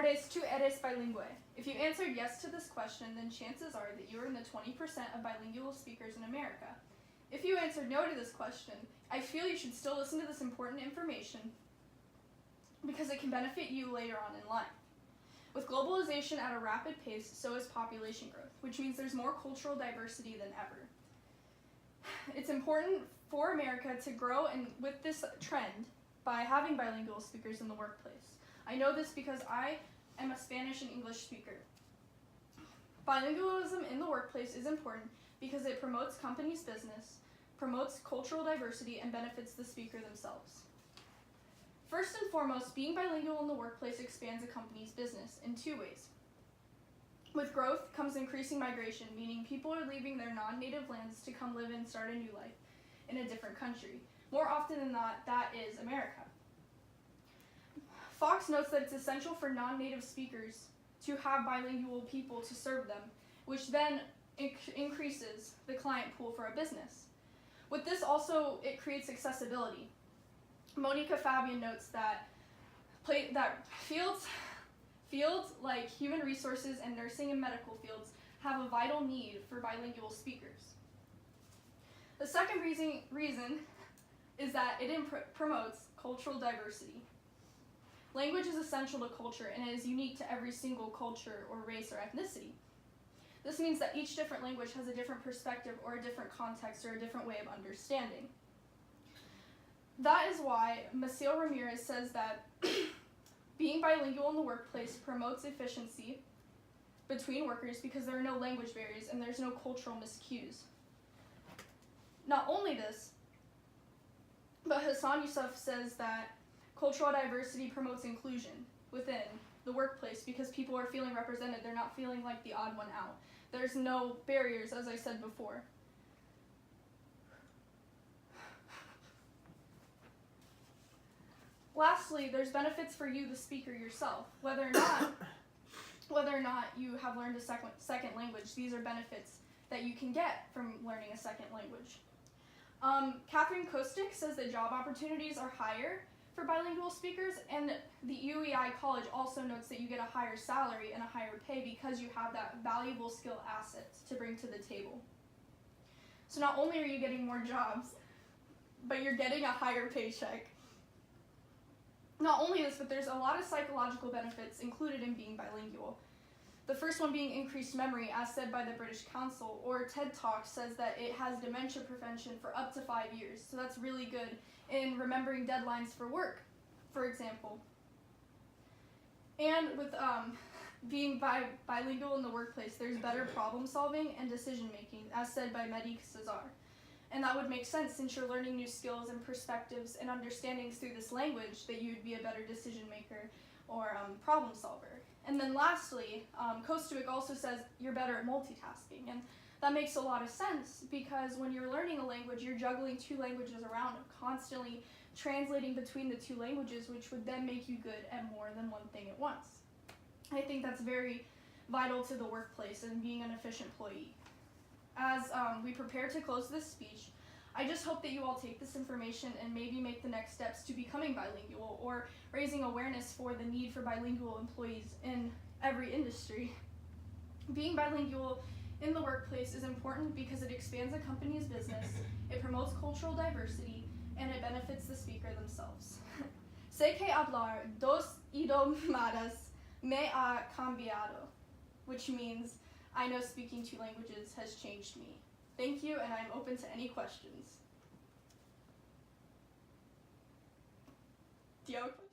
eres tú eres bilingüe? If you answered yes to this question, then chances are that you are in the 20% of bilingual speakers in America. If you answered no to this question, I feel you should still listen to this important information because it can benefit you later on in life. With globalization at a rapid pace, so is population growth, which means there's more cultural diversity than ever. It's important for America to grow and with this trend by having bilingual speakers in the workplace. I know this because I am a Spanish and English speaker. Bilingualism in the workplace is important because it promotes companies' business, promotes cultural diversity, and benefits the speaker themselves. First and foremost, being bilingual in the workplace expands a company's business in two ways. With growth comes increasing migration, meaning people are leaving their non-native lands to come live and start a new life in a different country. More often than not, that is America. Fox notes that it's essential for non-native speakers to have bilingual people to serve them, which then increases the client pool for a business. With this also, it creates accessibility. Monica Fabian notes that fields like human resources and nursing and medical fields have a vital need for bilingual speakers. The second reason is that it promotes cultural diversity. Language is essential to culture and it is unique to every single culture or race or ethnicity. This means that each different language has a different perspective or a different context or a different way of understanding. That is why Maciel Ramirez says that being bilingual in the workplace promotes efficiency between workers because there are no language barriers and there's no cultural miscues. Not only this, but Hassan Yousuf says that cultural diversity promotes inclusion within the workplace because people are feeling represented. They're not feeling like the odd one out. There's no barriers, as I said before. Lastly, there's benefits for you, the speaker yourself. Whether or not you have learned a second language, these are benefits that you can get from learning a second language. Catherine Kostick says that job opportunities are higher for bilingual speakers, and the UEI College also notes that you get a higher salary and a higher pay because you have that valuable skill asset to bring to the table. So not only are you getting more jobs, but you're getting a higher paycheck. Not only this, but there's a lot of psychological benefits included in being bilingual. The first one being increased memory, as said by the British Council, or TED Talk says that it has dementia prevention for up to 5 years. So that's really good in remembering deadlines for work, for example. And with being bilingual in the workplace, there's better problem solving and decision making, as said by Mehdi Cesar. And that would make sense since you're learning new skills and perspectives and understandings through this language that you'd be a better decision maker or problem solver. And then lastly, Kostuik also says you're better at multitasking. And that makes a lot of sense because when you're learning a language, you're juggling two languages around, constantly translating between the two languages, which would then make you good at more than one thing at once. I think that's very vital to the workplace and being an efficient employee. As we prepare to close this speech, I just hope that you all take this information and maybe make the next steps to becoming bilingual or raising awareness for the need for bilingual employees in every industry. Being bilingual in the workplace is important because it expands a company's business, it promotes cultural diversity, and it benefits the speaker themselves. Sé que hablar dos idiomas me ha cambiado, which means I know speaking two languages has changed me. Thank you, and I'm open to any questions. Do you have a question?